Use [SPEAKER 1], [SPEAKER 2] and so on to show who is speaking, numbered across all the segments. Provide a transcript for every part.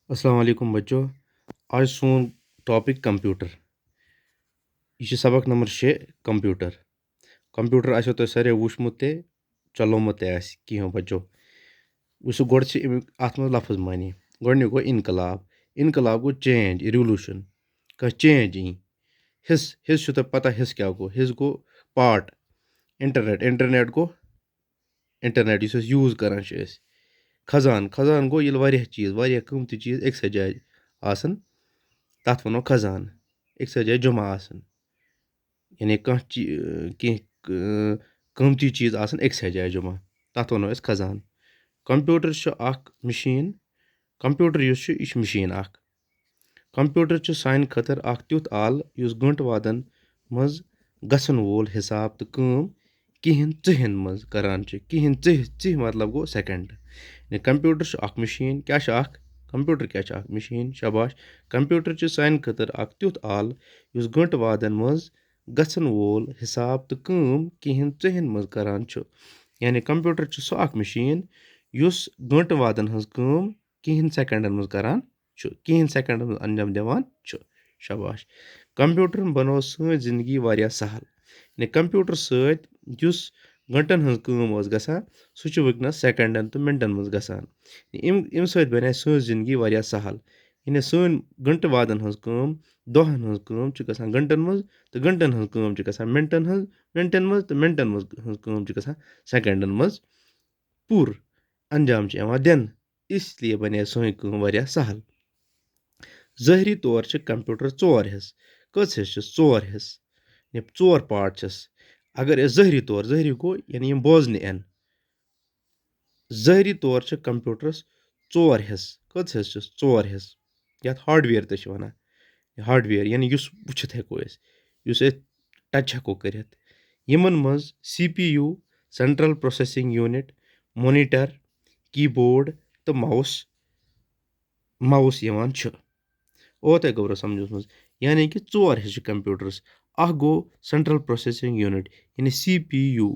[SPEAKER 1] अस्सलाम वालेकुम बच्चों। आज सोन टॉपिक कंप्यूटर। यह सबक नंबर 6 कंप्यूटर। कंप्यूटर आसो तो सारे वुचमुत ते चलोमुत ते आसि कियो बच्चों। वुसु गोड से अथ मज लफ्ज मानी गोडनिक गो इनकलाब। इनकलाब गो चेंज रिवोल्यूशन कह चेंज ई हिस हिस छु तो पता हिस क्या गो। हिस गो पार्ट इंटरनेट इंटरनेट गो इंटरनेट युस अस यूज करान छ अस। खजान खजान गो ये वारिया चीज वारिया कीमती चीज एक से जाय आसन तथ वनो खजान एक से जाय जमा आसन यानी कीमती चीज आसन एक से जाय जमा तथ वनो अस खजान। कंप्यूटर छ अख मशीन। कंप्यूटर युस छ इश मशीन अख। कंप्यूटर छ सान खतर अख त्युत आल युस गंट वादन मज गसन वोल हिसाब तो काम किहन चिहन मज करान छ किहन चिह मतलब गो सेकंड। कंप्यूटर छ अख मशीन क्या छ अख कंप्यूटर क्या छ अख मशीन शाबाश। कंप्यूटर छ सान खतर अख त्युत आल युस गंट वादन मज गसन वोल हिसाब तो काम किहन चिहन मज करान छ। यानी कंप्यूटर छ सो अख मशीन युस गंट वादन हंस काम किहन सेकंडन मज करान छ किहन सेकंडन मज अंजाम दिवान छ शाबाश। कंप्यूटर बनो सं जिंदगी वारिया सहल। यानी कंप्यूटर सत युस घंटन हंस काम ओस गसान सु छ वकनस सेकंडन तो मिनटन मज गसान। इम सत बने सं जिंदगी वारिया सहल। यानी सन घंट वादन हंस काम दोहन हंस काम छ गसान घंटन मज तो घंटन हंस काम छ गसान मिनटन मज तो मिनटन मज हंस काम छ गसान सेकंडन मज पूर अंजाम छ यवान दिन। इसलिए बने सोई काम वारिया सहल। ज़ाहरी तौर छ कंप्यूटर चोर हिस कस हिस छ चोर हिस ये चोर पार्ट छस। अगर ज़ाहरी तौर ज़ाहरी गो यानी यम बोजन एन ज़ाहरी तौर छ कंप्यूटरस चोर हिस कस हिस छ चोर हिस यात हार्डवेयर ते छ वना हार्डवेयर यानी युस वुचित हेको अस युस टच हेको करित यमन मज CPU central processing unit monitor keyboard तो माउस माउस यवान छ। ओ ते गौर समझोस मज यानी कि चोर हिस कंप्यूटरस अह गो सेंट्रल प्रोसेसिंग यूनिट यानी सीपीयू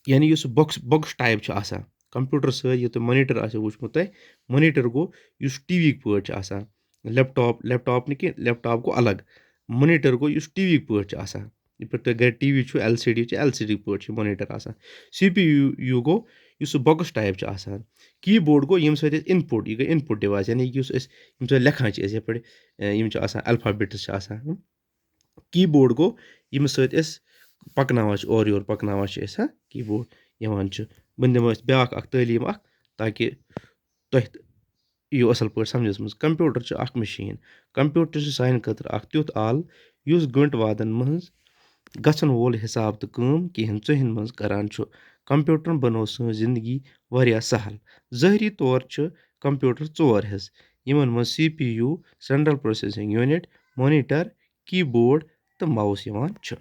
[SPEAKER 1] यानी युस बॉक्स टाइप छ आसान कंप्यूटर स ये तो मॉनिटर आसे वुचमुत तय मॉनिटर गो युस टीवी पॉट छ आसान लैपटॉप नि कि लैपटॉप गो अलग मॉनिटर गो युस टीवी पॉट छ आसान ये पर गर टीवी छु एलसीडी पॉट छ मॉनिटर आसान। सीपीयू गो युस बॉक्स टाइप छ आसान। कीबोर्ड गो यम सत इनपुट ये इनपुट डिवाइस यानी युस अस यम सत लेखन छ ये पर यम छ आसान अल्फाबेट्स छ आसान। कीबोर्ड गो यम सत अस पकनावान और योर पकनावान छ अस कीबोर्ड यवान छ बन दिमो ब्याक अख तालीम अख ताकि तोह यो असल पॉट समझस मज। कंप्यूटर छ अख मशीन कंप्यूटर छ सान खतर अख त्युत आल युस गंट वादन मज गसन वोल हिसाब तो काम किहन चोहन मज करान छ। कंप्यूटर बनो सं जिंदगी वारिया सहल। ज़ाहरी तौर छ कंप्यूटर चोर हिस यमन मज CPU central processing unit monitor keyboard तो माउस यवान छ।